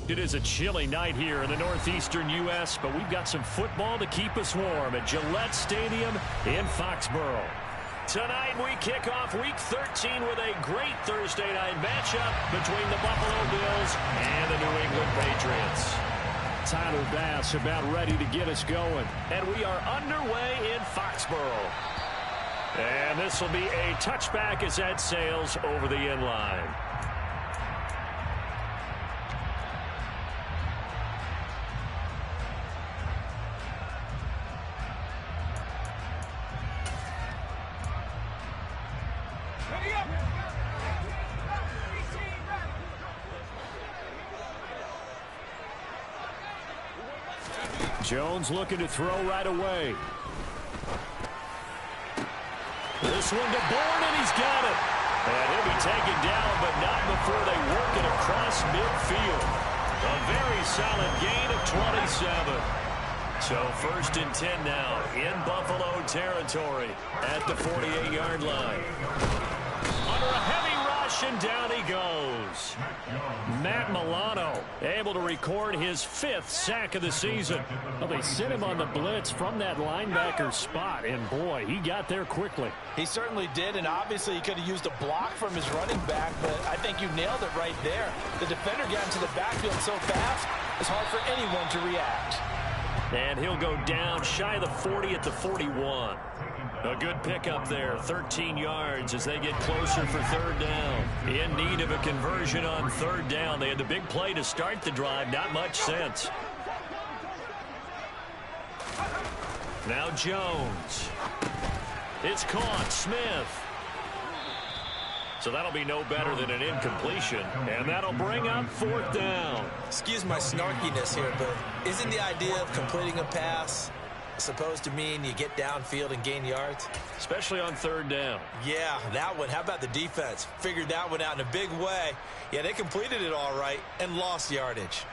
It is a chilly night here in the northeastern U.S., but we've got some football to keep us warm at Gillette Stadium in Foxborough. Tonight we kick off Week 13 with a great Thursday night matchup between the Buffalo Bills and the New England Patriots. Tyler Bass about ready to get us going. And we are underway in Foxborough. And this will be a touchback as that sails over the end line. Jones looking to throw right away. This one to Bourne, and he's got it. And he'll be taken down, but not before they work it across midfield. A very solid gain of 27. So 1st and 10 now in Buffalo territory at the 48-yard line. Under a heavy rush, and down he goes. Matt Milano able to record his 5th sack of the season. Well, they sent him on the blitz from that linebacker spot, and boy, he got there quickly. He certainly did, and obviously he could have used a block from his running back, but I think you nailed it right there. The defender got into the backfield so fast, it's hard for anyone to react. And he'll go down shy of the 40 at the 41. A good pickup there, 13 yards as they get closer for 3rd down. In need of a conversion on 3rd down. They had the big play to start the drive, not much sense. Now Jones. It's caught, Smith. So that'll be no better than an incompletion, and that'll bring up 4th down. Excuse my snarkiness here, but isn't the idea of completing a pass supposed to mean you get downfield and gain yards? Especially on 3rd down. Yeah, that one. How about the defense? Figured that one out in a big way. Yeah, they completed it all right and lost yardage.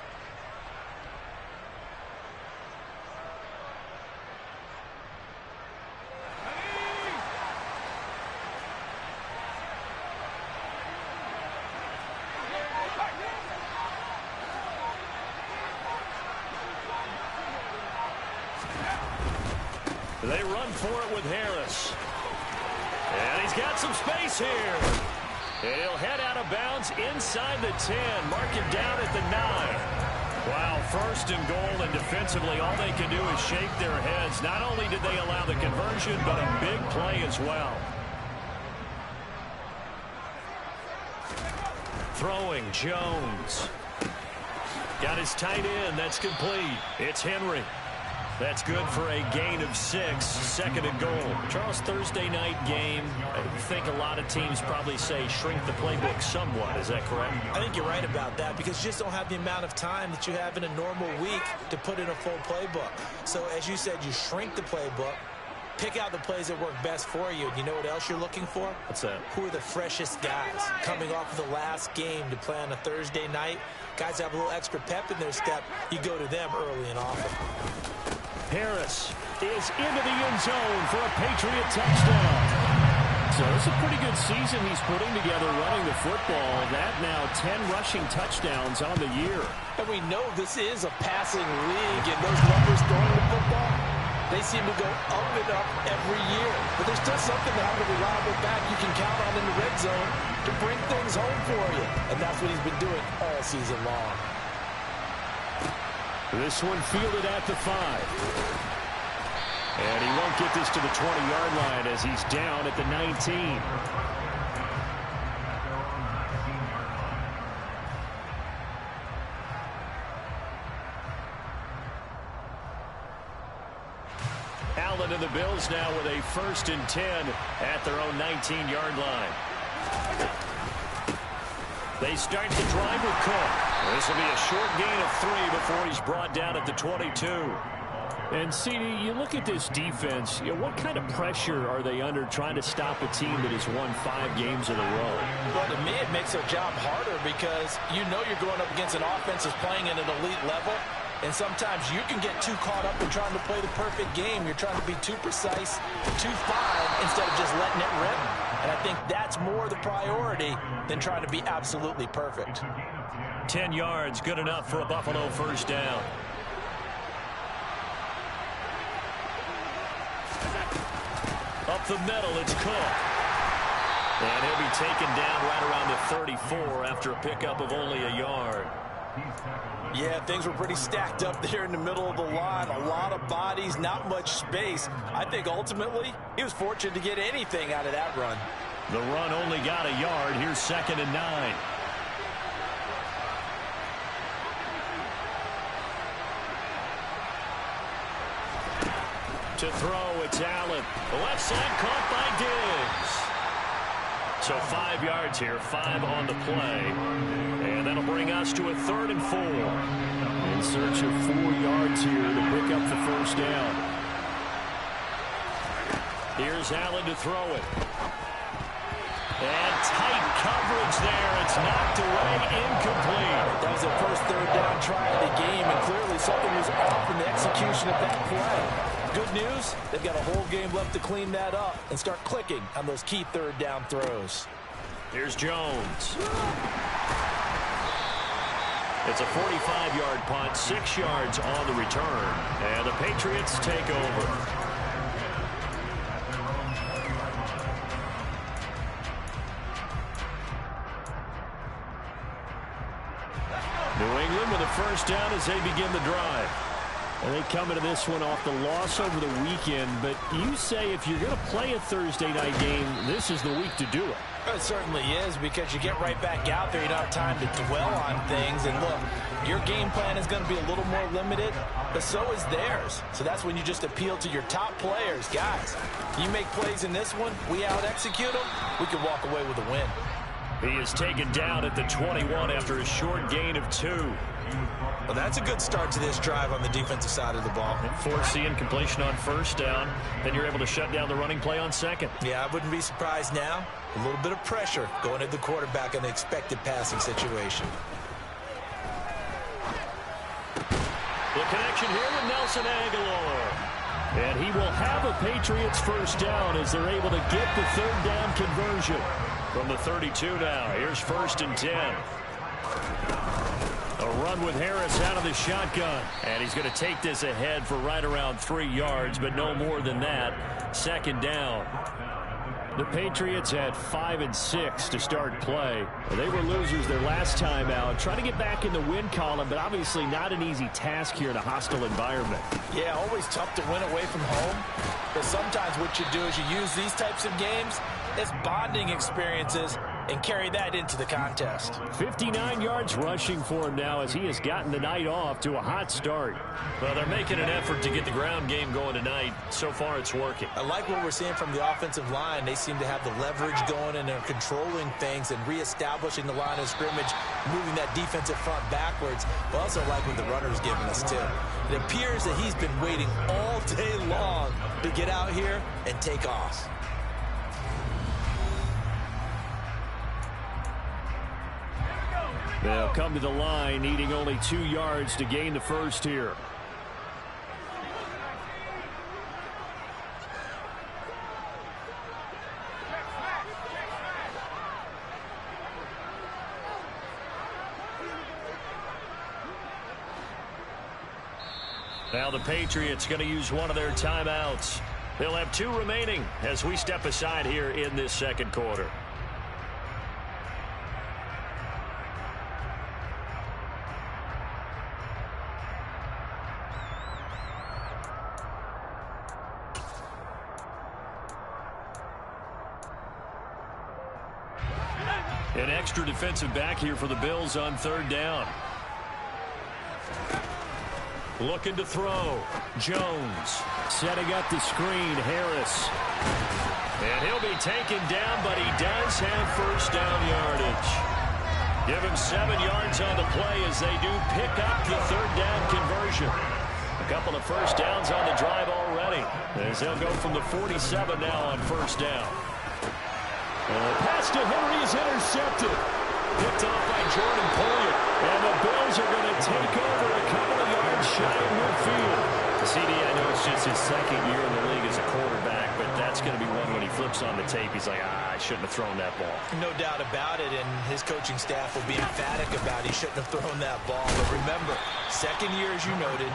They run for it with Harris. And he's got some space here. And he'll head out of bounds inside the 10. Mark him down at the 9. Wow, 1st and goal, and defensively all they can do is shake their heads. Not only did they allow the conversion, but a big play as well. Throwing, Jones. Got his tight end. That's complete. It's Henry. That's good for a gain of 6, 2nd and goal. Charles, Thursday night game, I think a lot of teams probably say shrink the playbook somewhat. Is that correct? I think you're right about that because you just don't have the amount of time that you have in a normal week to put in a full playbook. So as you said, you shrink the playbook, pick out the plays that work best for you. And you know what else you're looking for? What's that? Who are the freshest guys coming off of the last game to play on a Thursday night? Guys have a little extra pep in their step. You go to them early and often. Harris is into the end zone for a Patriot touchdown. So it's a pretty good season he's putting together running the football. That now 10 rushing touchdowns on the year. And we know this is a passing league, and those numbers throwing the football, they seem to go up and up every year. But there's still something to have a reliable back you can count on in the red zone to bring things home for you. And that's what he's been doing all season long. This one fielded at the 5. And he won't get this to the 20-yard line as he's down at the 19. Allen and the Bills now with a 1st and 10 at their own 19-yard line. They start the drive with Cook. This will be a short gain of 3 before he's brought down at the 22. And, CD, you look at this defense, what kind of pressure are they under trying to stop a team that has won 5 games in a row? Well, to me, it makes their job harder because you know you're going up against an offense that's playing at an elite level. And sometimes you can get too caught up in trying to play the perfect game. You're trying to be too precise, too fine, instead of just letting it rip. And I think that's more the priority than trying to be absolutely perfect. 10 yards, good enough for a Buffalo first down. Up the middle, it's Cook. And he'll be taken down right around the 34 after a pickup of only a yard. Yeah, things were pretty stacked up there in the middle of the line. A lot of bodies, not much space. I think ultimately he was fortunate to get anything out of that run. The run only got a yard. Here's 2nd and 9. To throw, it's Allen. The left side caught by Diggs. So 5 yards here, 5 on the play. And that'll bring us to a 3rd and 4. In search of 4 yards here to pick up the first down. Here's Allen to throw it. And tight coverage there. It's knocked away, incomplete. That was their first 3rd down try of the game, and clearly something was off in the execution of that play. Good news, they've got a whole game left to clean that up and start clicking on those key 3rd down throws. Here's Jones. It's a 45-yard punt, 6 yards on the return, and the Patriots take over. New England with a first down as they begin the drive. And they come into this one off the loss over the weekend, but you say if you're going to play a Thursday night game, this is the week to do it. It certainly is, because you get right back out there. You don't have time to dwell on things. And look, your game plan is going to be a little more limited, but so is theirs. So that's when you just appeal to your top players. Guys, you make plays in this one, we out-execute them, we can walk away with a win. He is taken down at the 21 after a short gain of 2. Well, that's a good start to this drive on the defensive side of the ball. Force the incompletion on first down. Then you're able to shut down the running play on second. Yeah, I wouldn't be surprised now. A little bit of pressure going at the quarterback in the expected passing situation. The connection here with Nelson Aguilar. And he will have a Patriots first down as they're able to get the 3rd down conversion. From the 32 now, here's 1st and 10. A run with Harris out of the shotgun. And he's going to take this ahead for right around 3 yards, but no more than that. 2nd down. The Patriots had 5 and 6 to start play. They were losers their last time out. Trying to get back in the win column, but obviously not an easy task here in a hostile environment. Yeah, always tough to win away from home. But sometimes what you do is you use these types of games as bonding experiences and carry that into the contest. 59 yards rushing for him now as he has gotten the night off to a hot start. Well, they're making an effort to get the ground game going tonight. So far, it's working. I like what we're seeing from the offensive line. They seem to have the leverage going, and they're controlling things and reestablishing the line of scrimmage, moving that defensive front backwards. But also like what the runner's giving us, too. It appears that he's been waiting all day long to get out here and take off. They'll come to the line, needing only 2 yards to gain the first here. Now the Patriots going to use one of their timeouts. They'll have 2 remaining as we step aside here in this second quarter. An extra defensive back here for the Bills on 3rd down. Looking to throw. Jones setting up the screen. Harris. And he'll be taken down, but he does have first down yardage. Give him 7 yards on the play as they do pick up the 3rd down conversion. A couple of first downs on the drive already as they'll go from the 47 now on first down. Pass to Henry is intercepted. Picked off by Jordan Poyer. And the Bills are going to take over a couple of yards shy of midfield. CD, I know it's just his second year in the league as a quarterback, but that's going to be one when he flips on the tape. He's like, I shouldn't have thrown that ball. No doubt about it, and his coaching staff will be emphatic about he shouldn't have thrown that ball. But remember, second year, as you noted,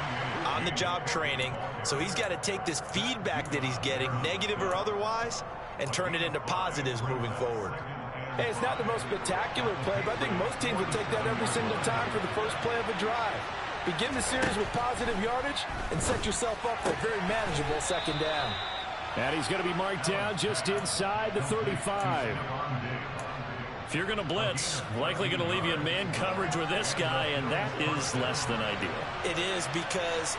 on-the-job training, so he's got to take this feedback that he's getting, negative or otherwise, and turn it into positives moving forward. Hey, it's not the most spectacular play, but I think most teams would take that every single time for the first play of a drive. Begin the series with positive yardage and set yourself up for a very manageable second down. And he's going to be marked down just inside the 35. If you're going to blitz, likely going to leave you in man coverage with this guy, and that is less than ideal. It is, because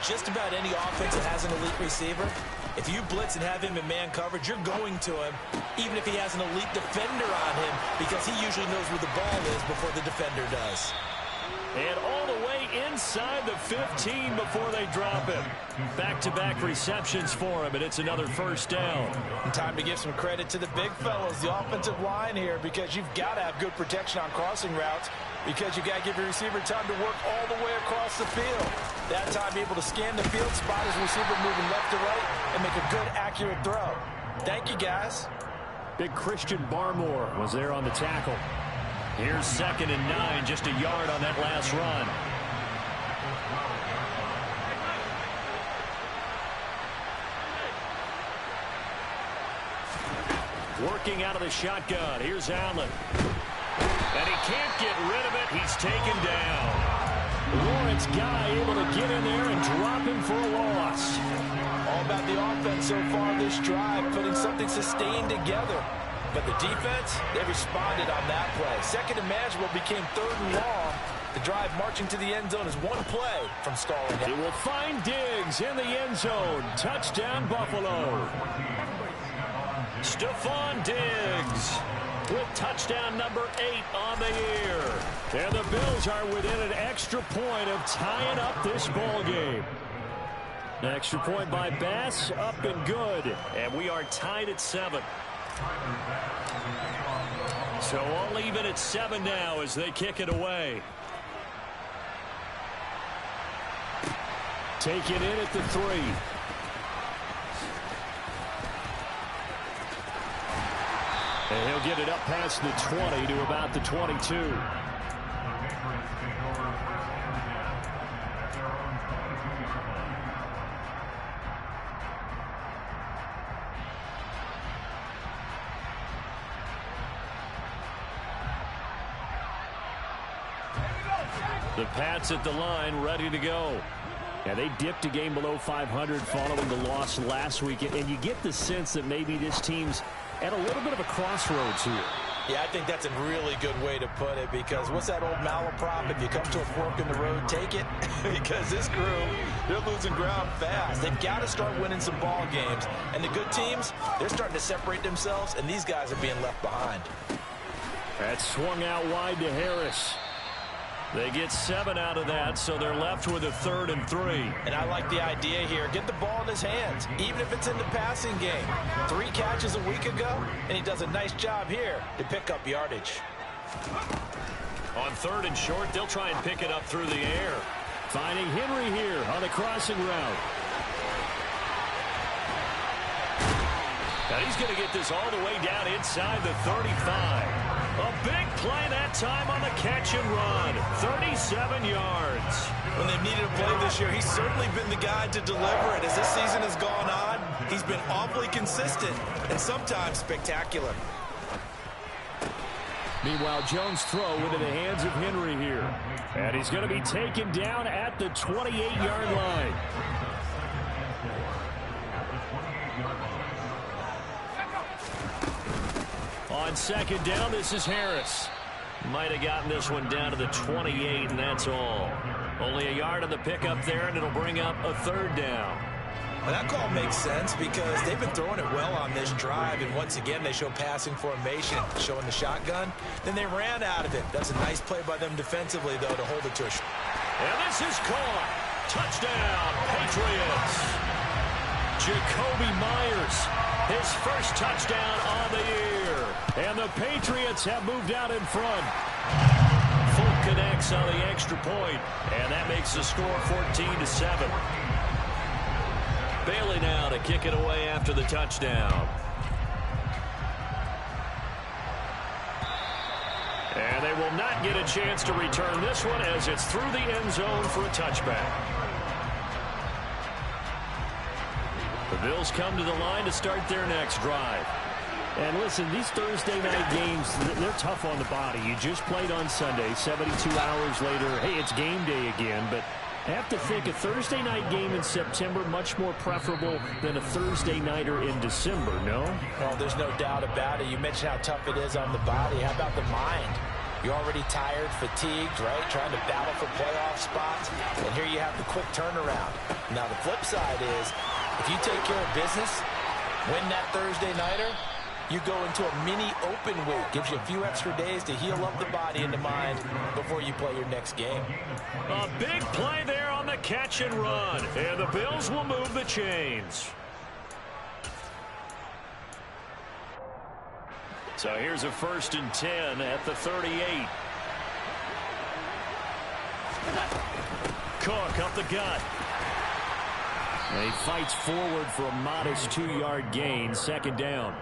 just about any offense that has an elite receiver, if you blitz and have him in man coverage, you're going to him, even if he has an elite defender on him, because he usually knows where the ball is before the defender does. And all the way inside the 15 before they drop him. Back-to-back receptions for him, and it's another first down. And time to give some credit to the big fellas, the offensive line here, because you've got to have good protection on crossing routes, because you've got to give your receiver time to work all the way across the field. That time, able to scan the field, spot his receiver moving left to right, and make a good, accurate throw. Thank you, guys. Big Christian Barmore was there on the tackle. Here's 2nd and 9, just a yard on that last run. Working out of the shotgun. Here's Allen. And he can't get rid of it. He's taken down. Lawrence Guy able to get in there and drop him for a loss. All about the offense so far this drive, putting something sustained together. But the defense, they responded on that play. Second and manageable became 3rd and long. The drive marching to the end zone is one play from stalling. It will find Diggs in the end zone. Touchdown, Buffalo. Stephon Diggs with touchdown number 8 on the year. And the Bills are within an extra point of tying up this ball game. An extra point by Bass, up and good. And we are tied at 7. So all even at 7 now as they kick it away. Take it in at the 3. And he'll get it up past the 20 to about the 22. The Pats at the line, ready to go. Yeah, they dipped a game below 500 following the loss last week, and you get the sense that maybe this team's at a little bit of a crossroads here. Yeah, I think that's a really good way to put it, because what's that old malaprop? If you come to a fork in the road, take it. Because this crew, they're losing ground fast. They've got to start winning some ball games. And the good teams, they're starting to separate themselves, and these guys are being left behind. That swung out wide to Harris. They get 7 out of that, so they're left with a 3rd and 3. And I like the idea here. Get the ball in his hands, even if it's in the passing game. 3 catches a week ago, and he does a nice job here to pick up yardage. On 3rd and short, they'll try and pick it up through the air. Finding Henry here on the crossing route. Now he's going to get this all the way down inside the 35. A big play that time on the catch and run. 37 yards. When they've needed a play this year, he's certainly been the guy to deliver it. As this season has gone on, he's been awfully consistent and sometimes spectacular. Meanwhile, Jones' throw into the hands of Henry here. And he's going to be taken down at the 28-yard line. On 2nd down, this is Harris. Might have gotten this one down to the 28, and that's all. Only a yard on the pickup there, and it'll bring up a 3rd down. Well, that call makes sense because they've been throwing it well on this drive, and once again they show passing formation, showing the shotgun. Then they ran out of it. That's a nice play by them defensively, though, to hold it to a shot. And this is caught. Touchdown, Patriots. Jakobi Meyers, his first touchdown on the year. And the Patriots have moved out in front. Folk connects on the extra point, and that makes the score 14-7. Bailey now to kick it away after the touchdown. And they will not get a chance to return this one as it's through the end zone for a touchback. The Bills come to the line to start their next drive. And listen, these Thursday night games, they're tough on the body. You just played on Sunday, 72 hours later, hey, it's game day again. But I have to think a Thursday night game in September much more preferable than a Thursday nighter in December, no? Well, there's no doubt about it. You mentioned how tough it is on the body. How about the mind? You're already tired, fatigued, right? Trying to battle for playoff spots. And here you have the quick turnaround. Now, the flip side is, if you take care of business, win that Thursday nighter, you go into a mini open week. Gives you a few extra days to heal up the body and the mind before you play your next game. A big play there on the catch and run. And the Bills will move the chains. So here's a 1st and 10 at the 38. Cook up the gut. And he fights forward for a modest 2-yard gain, 2nd down.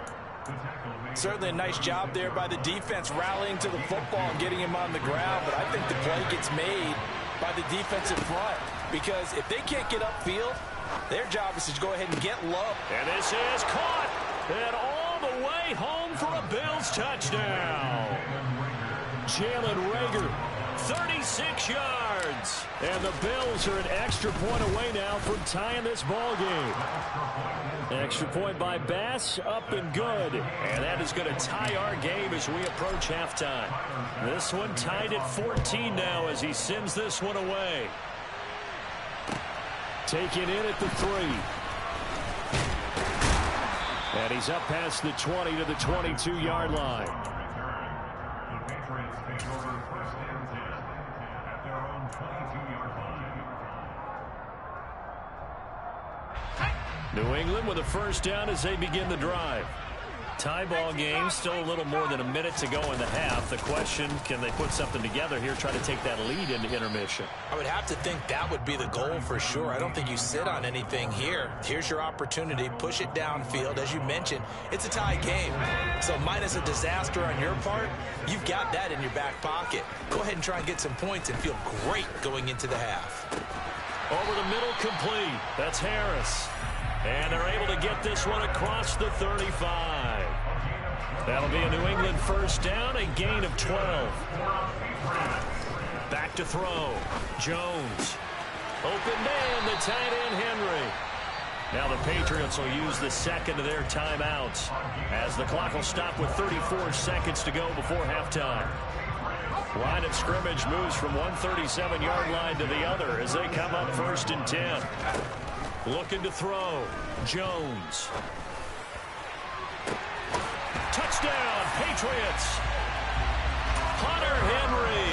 Certainly a nice job there by the defense rallying to the football and getting him on the ground, but I think the play gets made by the defensive front because if they can't get upfield, their job is to go ahead and get low. And this is caught and all the way home for a Bills touchdown. Jalen Reagor, 36 yards. And the Bills are an extra point away now from tying this ball game. Extra point by Bass, up and good. And that is going to tie our game as we approach halftime. This one tied at 14 now as he sends this one away. Taken in at the 3. And he's up past the 20 to the 22-yard line. The Patriots take over 1st and 10 at their own 22-yard line. New England with a 1st down as they begin the drive. Tie ball game, still a little more than a minute to go in the half. The question, can they put something together here, try to take that lead into intermission? I would have to think that would be the goal for sure. I don't think you sit on anything here. Here's your opportunity. Push it downfield. As you mentioned, it's a tie game. So minus a disaster on your part, you've got that in your back pocket. Go ahead and try and get some points and feel great going into the half. Over the middle, complete. That's Harris. And they're able to get this one across the 35. That'll be a New England 1st down, a gain of 12. Back to throw. Jones. Open man, the tight end Henry. Now the Patriots will use the 2nd of their timeouts as the clock will stop with 34 seconds to go before halftime. Line of scrimmage moves from one 37-yard line to the other as they come up 1st and 10. Looking to throw. Jones. Touchdown, Patriots. Hunter Henry,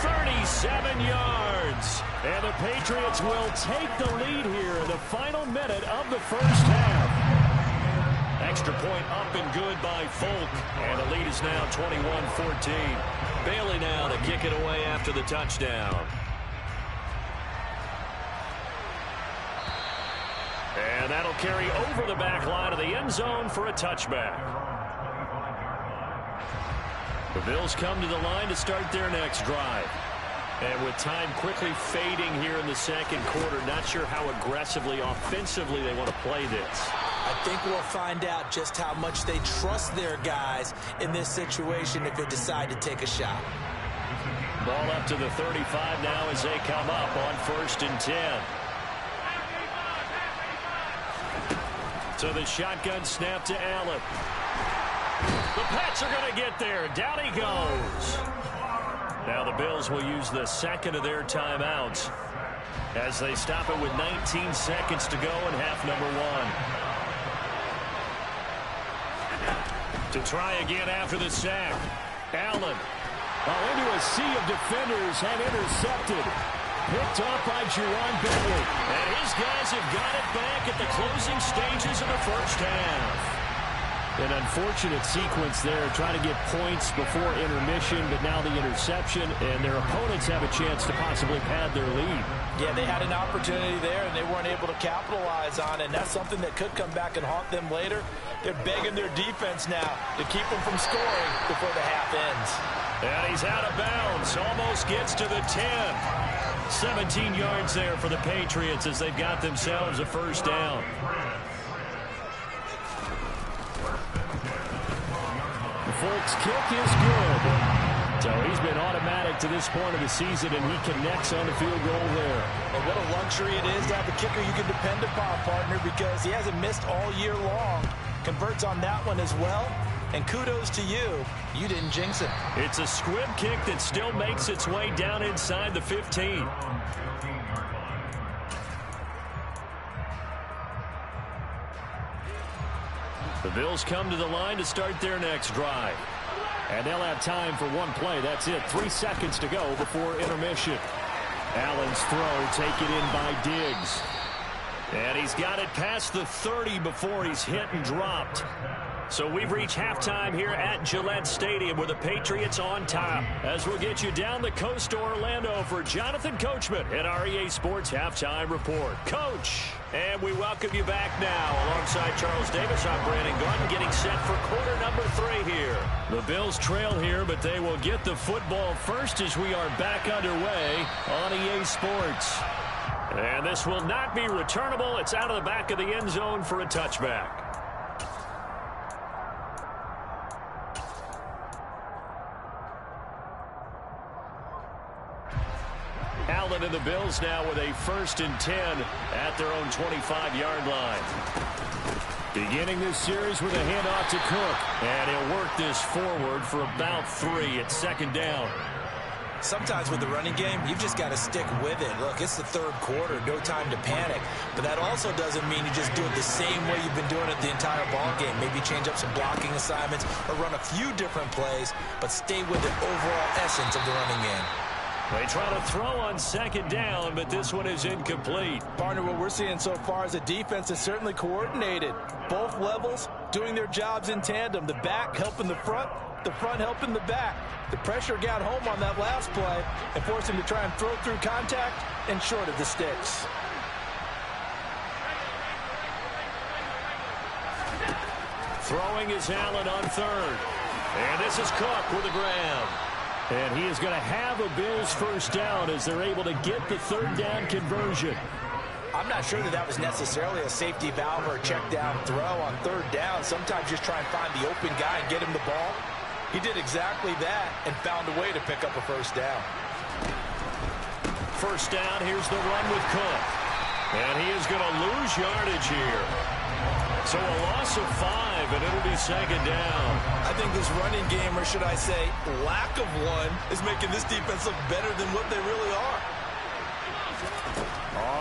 37 yards. And the Patriots will take the lead here in the final minute of the 1st half. Extra point up and good by Folk. And the lead is now 21-14. Bailey now to kick it away after the touchdown. And that'll carry over the back line of the end zone for a touchback. The Bills come to the line to start their next drive. And with time quickly fading here in the 2nd quarter, not sure how aggressively, offensively they want to play this. I think we'll find out just how much they trust their guys in this situation if they decide to take a shot. Ball up to the 35 now as they come up on 1st and 10. So the shotgun snap to Allen. The Pats are going to get there. Down he goes. Now the Bills will use the 2nd of their timeouts as they stop it with 19 seconds to go in half number 1. To try again after the sack. Allen. Into a sea of defenders and intercepted. Picked up by Jerron Bentley. And his guys have got it back at the closing stages of the 1st half. An unfortunate sequence there, trying to get points before intermission, but now the interception, and their opponents have a chance to possibly pad their lead. Yeah, they had an opportunity there, and they weren't able to capitalize on it, and that's something that could come back and haunt them later. They're begging their defense now to keep them from scoring before the half ends. And he's out of bounds, almost gets to the 10. 17 yards there for the Patriots as they've got themselves a first down. Folk's kick is good. So he's been automatic to this point of the season, and he connects on the field goal there. And what a luxury it is to have a kicker you can depend upon, partner, because he hasn't missed all year long. Converts on that one as well. And kudos to you. You didn't jinx it. It's a squib kick that still makes its way down inside the 15. The Bills come to the line to start their next drive. And they'll have time for one play. That's it. 3 seconds to go before intermission. Allen's throw taken in by Diggs. And he's got it past the 30 before he's hit and dropped. So we've reached halftime here at Gillette Stadium with the Patriots on top. As we'll get you down the coast to Orlando for Jonathan Coachman at our EA Sports Halftime Report. Coach, and we welcome you back now. Alongside Charles Davis, I'm Brandon Gaudin, getting set for quarter number 3 here. The Bills trail here, but they will get the football first as we are back underway on EA Sports. And this will not be returnable. It's out of the back of the end zone for a touchback. Allen and the Bills now with a 1st and 10 at their own 25-yard line. Beginning this series with a handoff to Cook. And he'll work this forward for about 3 at 2nd down. Sometimes with the running game, you've just got to stick with it. Look, it's the 3rd quarter, no time to panic. But that also doesn't mean you just do it the same way you've been doing it the entire ball game. Maybe change up some blocking assignments or run a few different plays, but stay with the overall essence of the running game. They try to throw on 2nd down, but this one is incomplete. Partner, what we're seeing so far is a defense is certainly coordinated. Both levels doing their jobs in tandem. The back helping the front helping the back. The pressure got home on that last play and forced him to try and throw through contact and short of the sticks. Throwing is Allen on 3rd. And this is Cook with a grab. And he is going to have a Bills first down as they're able to get the 3rd down conversion. I'm not sure that was necessarily a safety valve or a check down throw on 3rd down. Sometimes just try and find the open guy and get him the ball. He did exactly that and found a way to pick up a 1st down. 1st down, here's the run with Cook. And he is going to lose yardage here. So a loss of 5, and it'll be 2nd down. I think this running game, or should I say lack of one, is making this defense look better than what they really are.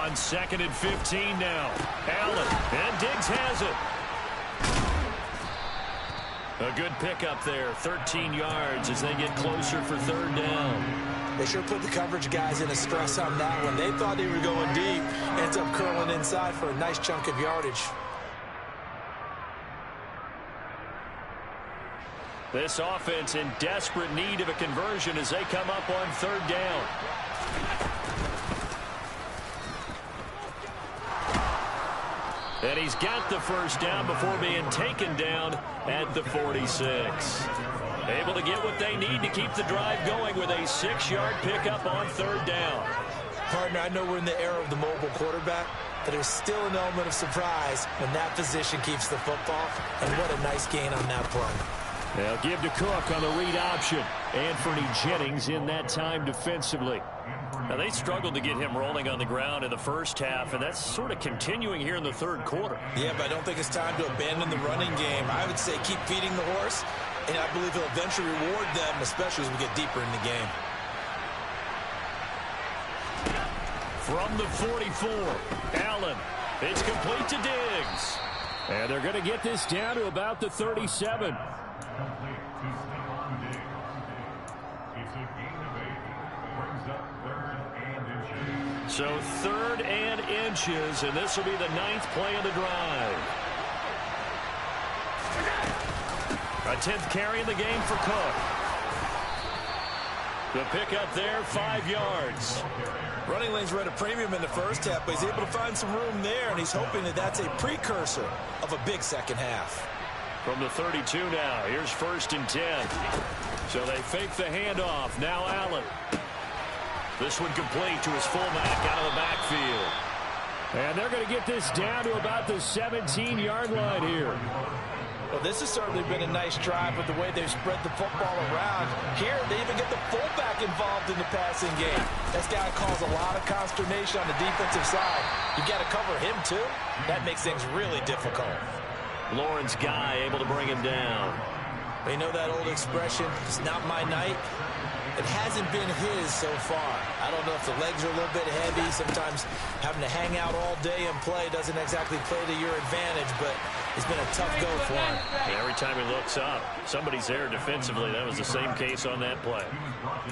On 2nd and 15 now. Allen, and Diggs has it. A good pickup there, 13 yards as they get closer for 3rd down. They sure put the coverage guys in a stress on that one. They thought they were going deep. Ends up curling inside for a nice chunk of yardage. This offense in desperate need of a conversion as they come up on 3rd down. And he's got the 1st down before being taken down at the 46. Able to get what they need to keep the drive going with a 6-yard pickup on 3rd down. Partner, I know we're in the era of the mobile quarterback, but there's still an element of surprise when that position keeps the football. And what a nice gain on that play. They'll give to Cook on the read option. Anthony Jennings in that time defensively. Now, they struggled to get him rolling on the ground in the 1st half, and that's sort of continuing here in the 3rd quarter. Yeah, but I don't think it's time to abandon the running game. I would say keep feeding the horse, and I believe he'll eventually reward them, especially as we get deeper in the game. From the 44, Allen. It's complete to Diggs. And they're going to get this down to about the 37. Complete to Stephon Diggs. It's a gain of 8. Brings up 3rd and inches. So 3rd and inches, and this will be the 9th play of the drive. A 10th carry in the game for Cook. The pickup there, 5 yards. Running lanes were at a premium in the first half, but he's able to find some room there, and he's hoping that that's a precursor of a big second half. From the 32 now, here's 1st and 10. So they fake the handoff. Now Allen. This one complete to his fullback out of the backfield. And they're going to get this down to about the 17-yard line here. Well, this has certainly been a nice drive with the way they've spread the football around. Here, they even get the fullback involved in the passing game. That's got to cause a lot of consternation on the defensive side. You've got to cover him, too. That makes things really difficult. Lawrence Guy able to bring him down. You know that old expression, it's not my night? It hasn't been his so far. I don't know if the legs are a little bit heavy. Sometimes having to hang out all day and play doesn't exactly play to your advantage, but it's been a tough go for him. And every time he looks up, somebody's there defensively. That was the same case on that play.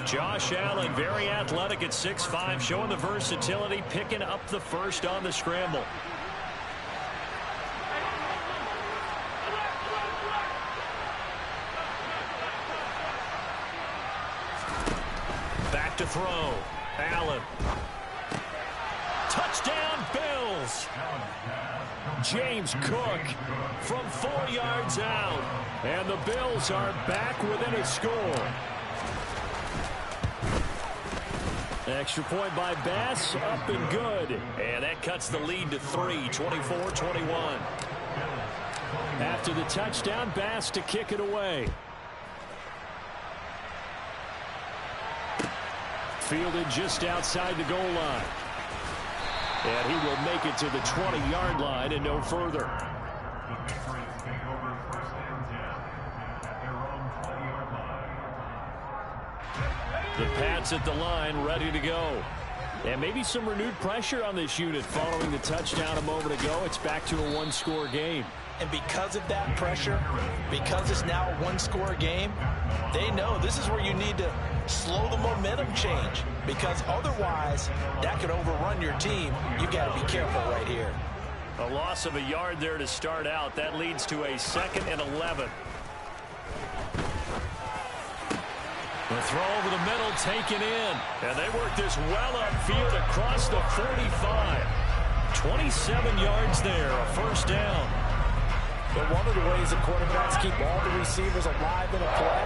Josh Allen, very athletic at 6'5", showing the versatility, picking up the first on the scramble. Back to throw. Allen. Touchdown, Bills. James Cook from 4 yards out. And the Bills are back within a score. Extra point by Bass, up and good. And that cuts the lead to 3, 24-21. After the touchdown, Bass to kick it away. Fielded just outside the goal line. And he will make it to the 20-yard line and no further. The Patriots take over 1st and 10 at their own 20-yard line. The Pats at the line, ready to go. And maybe some renewed pressure on this unit following the touchdown a moment ago. It's back to a one-score game. And because of that pressure, because it's now a one-score game, they know this is where you need to slow the momentum change, because otherwise that could overrun your team. You've got to be careful right here. A loss of a yard there to start out. That leads to a 2nd and 11. The throw over the middle taken in. And they work this well upfield across the 45. 27 yards there, a 1st down. But one of the ways the quarterbacks keep all the receivers alive in a play,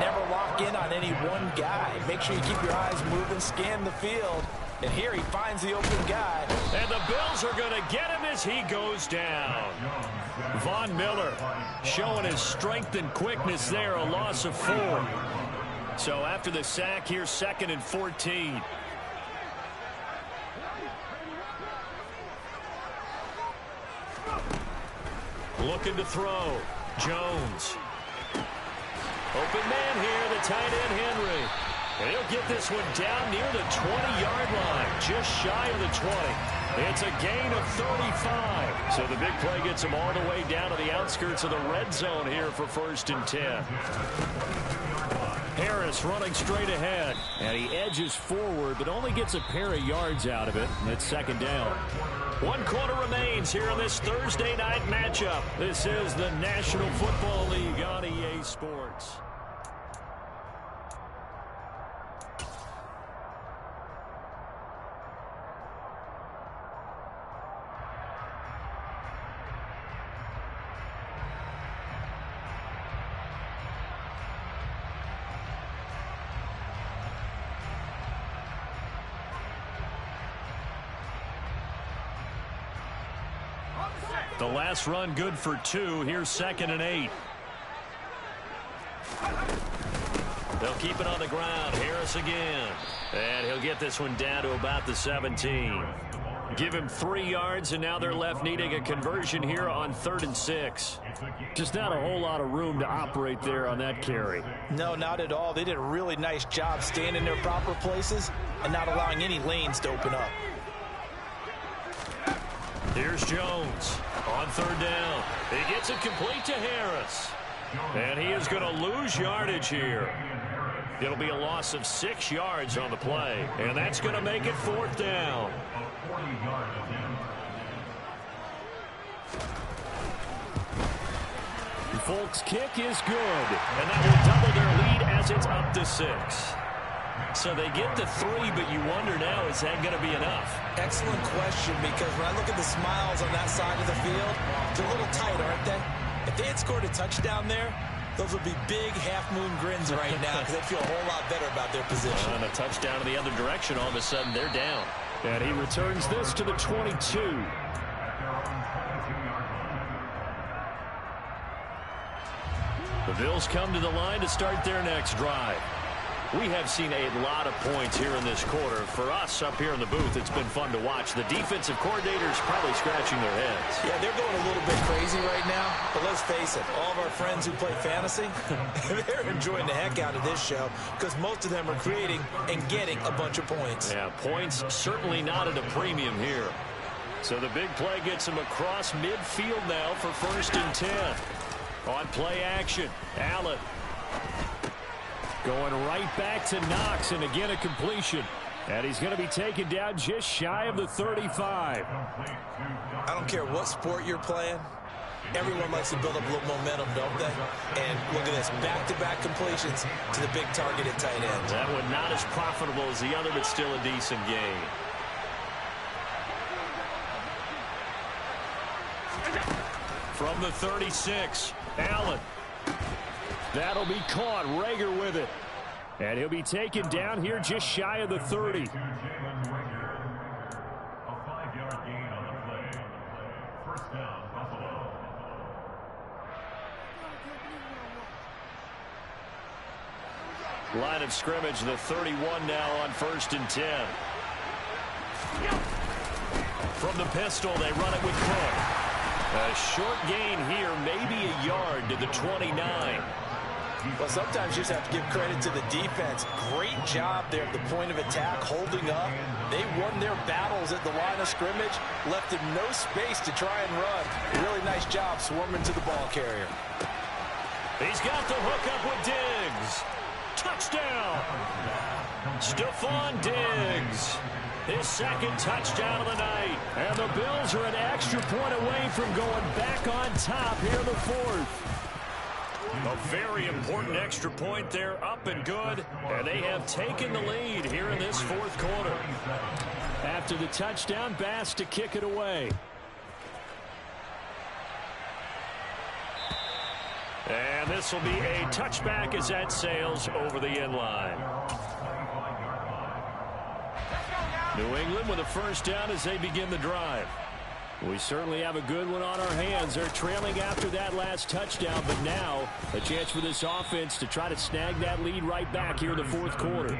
never lock in on any one guy. Make sure you keep your eyes moving, scan the field. And here he finds the open guy. And the Bills are going to get him as he goes down. Von Miller showing his strength and quickness there, a loss of 4. So after the sack, here's 2nd and 14. Looking to throw. Jones. Open man here, the tight end Henry. And he'll get this one down near the 20-yard line, just shy of the 20. It's a gain of 35. So the big play gets him all the way down to the outskirts of the red zone here for 1st and 10. Harris running straight ahead. And he edges forward, but only gets a pair of yards out of it. And it's 2nd down. 1 quarter remains here in this Thursday night matchup. This is the National Football League on EA Sports. The last run good for 2. Here's 2nd and 8. They'll keep it on the ground. Harris again. And he'll get this one down to about the 17. Give him 3 yards, and now they're left needing a conversion here on 3rd and 6. Just not a whole lot of room to operate there on that carry. No, not at all. They did a really nice job staying in their proper places and not allowing any lanes to open up. Here's Jones on 3rd down. He gets it complete to Harris. And he is going to lose yardage here. It'll be a loss of 6 yards on the play. And that's going to make it 4th down. Folk's kick is good. And that will double their lead as it's up to 6. So they get the 3, but you wonder now, is that going to be enough? Excellent question, because when I look at the smiles on that side of the field, they're a little tight, aren't they? If they had scored a touchdown there, those would be big half-moon grins right now because they'd feel a whole lot better about their position. And a touchdown in the other direction, all of a sudden they're down. And he returns this to the 22. The Bills come to the line to start their next drive. We have seen a lot of points here in this quarter. For us up here in the booth, it's been fun to watch. The defensive coordinators probably scratching their heads. Yeah, they're going a little bit crazy right now. But let's face it, all of our friends who play fantasy, they're enjoying the heck out of this show because most of them are creating and getting a bunch of points. Yeah, points certainly not at a premium here. So the big play gets him across midfield now for 1st and 10. On play action, Allen. Going right back to Knox, and again a completion. And he's going to be taken down just shy of the 35. I don't care what sport you're playing. Everyone likes to build up a little momentum, don't they? And look at this, back-to-back completions to the big targeted tight end. That one not as profitable as the other, but still a decent gain. From the 36, Allen. That'll be caught. Rager with it. And he'll be taken down here just shy of the 30. A 5-yard gain on the play. First down, Buffalo. Line of scrimmage, the 31 now on 1st and 10. From the pistol, they run it with Cook. A short gain here, maybe a yard to the 29. Well, sometimes you just have to give credit to the defense. Great job there at the point of attack, holding up. They won their battles at the line of scrimmage, left him no space to try and run. Really nice job swarming to the ball carrier. He's got the hook up with Diggs. Touchdown! Stephon Diggs. His 2nd touchdown of the night. And the Bills are an extra point away from going back on top here in the 4th. A very important extra point there, up and good. And they have taken the lead here in this 4th quarter. After the touchdown, Bass to kick it away. And this will be a touchback as that sails over the end line. New England with a 1st down as they begin the drive. We certainly have a good one on our hands. They're trailing after that last touchdown, but now a chance for this offense to try to snag that lead right back here in the 4th quarter.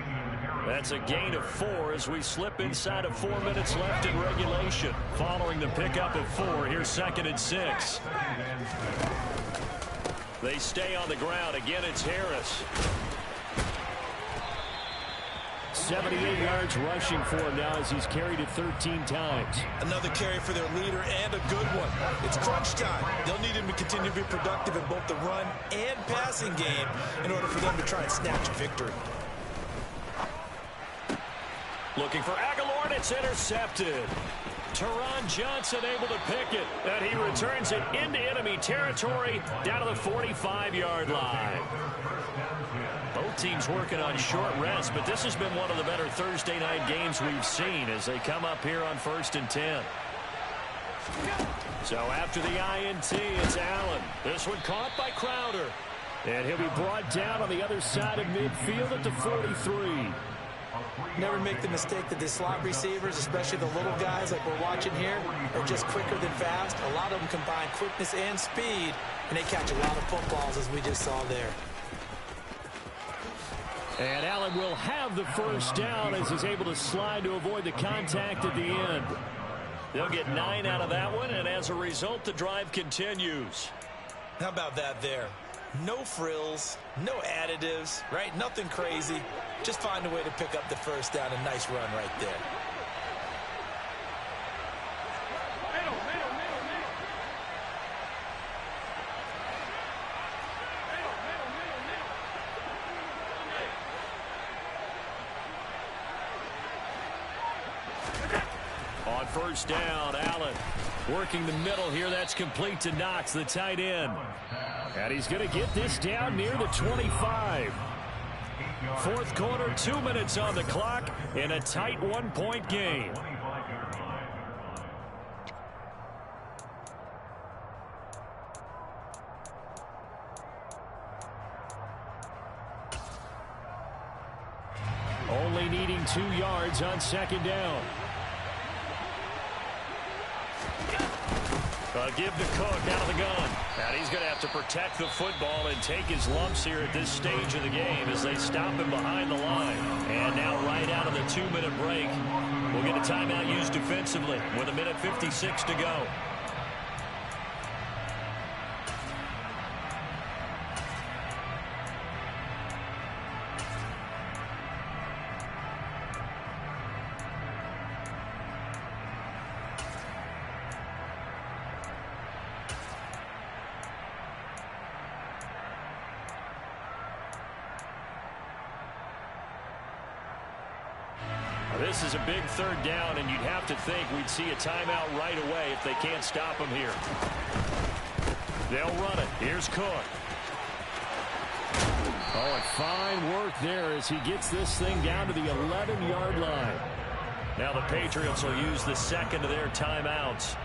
That's a gain of 4 as we slip inside of 4 minutes left in regulation. Following the pickup of 4, here's 2nd and 6. They stay on the ground. Again, it's Harris. 78 yards rushing for him now as he's carried it 13 times. Another carry for their leader and a good one. It's crunch time. They'll need him to continue to be productive in both the run and passing game in order for them to try and snatch a victory. Looking for Aguilar, and it's intercepted. Teron Johnson able to pick it, and he returns it into enemy territory down to the 45-yard line. Both teams working on short rest, but this has been one of the better Thursday night games we've seen as they come up here on 1st and 10. So after the INT, it's Allen. This one caught by Crowder. And he'll be brought down on the other side of midfield at the 43. Never make the mistake that the slot receivers, especially the little guys like we're watching here, are just quicker than fast. A lot of them combine quickness and speed, and they catch a lot of footballs, as we just saw there. And Allen will have the 1st down as he's able to slide to avoid the contact at the end. They'll get 9 out of that one, and as a result, the drive continues. How about that there? No frills, no additives, right? Nothing crazy. Just find a way to pick up the 1st down. A nice run right there. On 1st down, Allen working the middle here. That's complete to Knox, the tight end. And he's going to get this down near the 25. Fourth quarter, 2 minutes on the clock in a tight one-point game. Only needing 2 yards on second down. Give to Cook out of the gun. And he's going to have to protect the football and take his lumps here at this stage of the game as they stop him behind the line. And now right out of the 2-minute break, we'll get a timeout used defensively with 1:56 to go. This is a big third down, and you'd have to think we'd see a timeout right away if they can't stop him here. They'll run it. Here's Cook. Oh, and fine work there as he gets this thing down to the 11-yard line. Now the Patriots will use the second of their timeouts,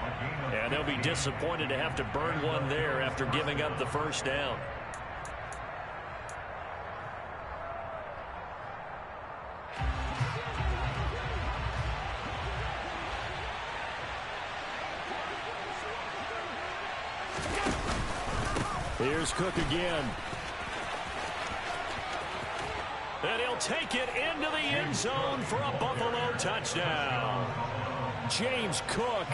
and they'll be disappointed to have to burn one there after giving up the first down. Here's Cook again. And he'll take it into the end zone for a Buffalo touchdown. James Cook,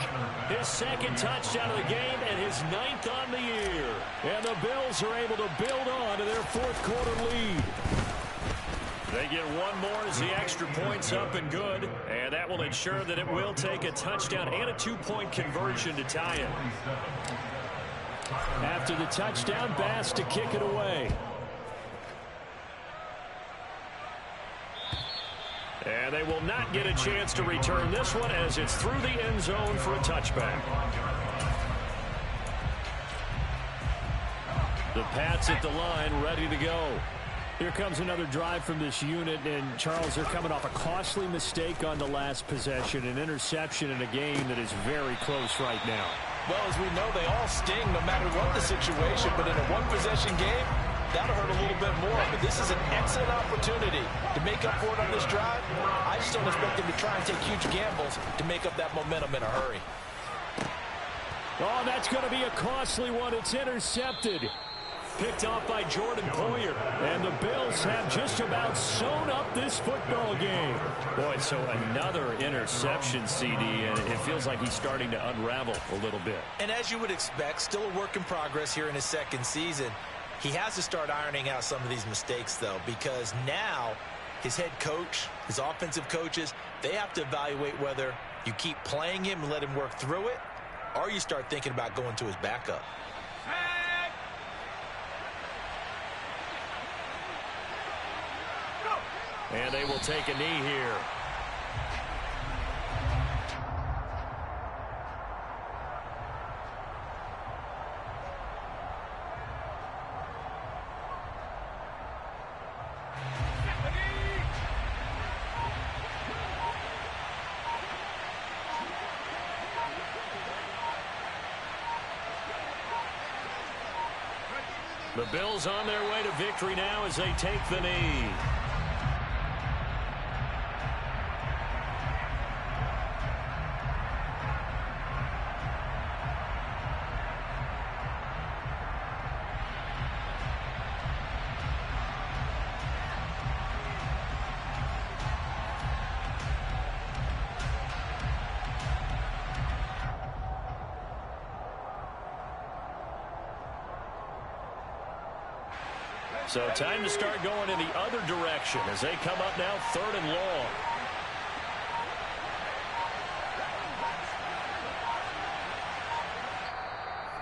his second touchdown of the game and his 9th on the year. And the Bills are able to build on to their fourth quarter lead. They get one more as the extra point's up and good. And that will ensure that it will take a touchdown and a 2-point conversion to tie it. After the touchdown, Bass to kick it away. And they will not get a chance to return this one as it's through the end zone for a touchback. The Pats at the line, ready to go. Here comes another drive from this unit, and Charles, they're coming off a costly mistake on the last possession, an interception in a game that is very close right now. Well, as we know, they all sting no matter what the situation, but in a one-possession game, that'll hurt a little bit more. But this is an excellent opportunity to make up for it on this drive. I just don't expect them to try and take huge gambles to make up that momentum in a hurry. Oh, that's going to be a costly one. It's intercepted. Picked off by Jordan Poyer. And the Bills have just about sewn up this football game. Boy, so another interception, CD, and it feels like he's starting to unravel a little bit. And as you would expect, still a work in progress here in his second season. He has to start ironing out some of these mistakes, though, because now his head coach, his offensive coaches, they have to evaluate whether you keep playing him and let him work through it, or you start thinking about going to his backup. And they will take a knee here. The Bills on their way to victory now as they take the knee. So time to start going in the other direction as they come up now 3rd and long.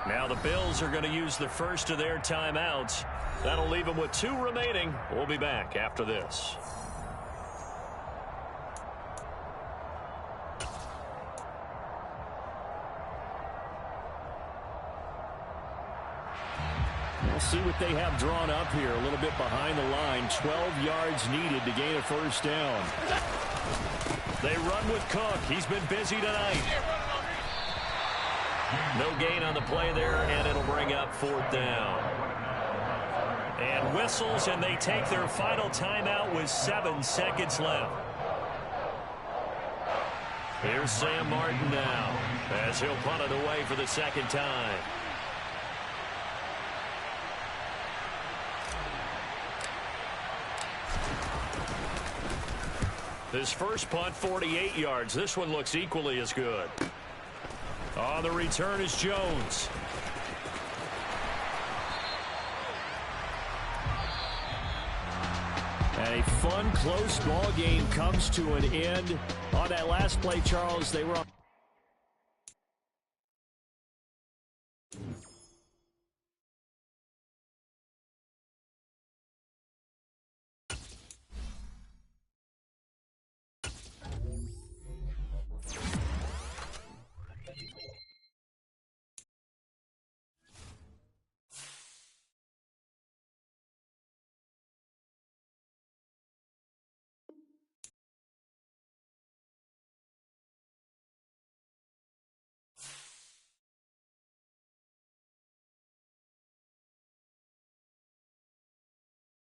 Now the Bills are going to use the first of their timeouts. That'll leave them with 2 remaining. We'll be back after this. We'll see what they have drawn up here. A little bit behind the line. 12 yards needed to gain a first down. They run with Cook. He's been busy tonight. No gain on the play there, and it'll bring up fourth down. And whistles, and they take their final timeout with 7 seconds left. Here's Sam Martin now, as he'll punt it away for the second time. His first punt, 48 yards. This one looks equally as good. On the return is Jones. And a fun, close ball game comes to an end. On that last play, Charles, they were on.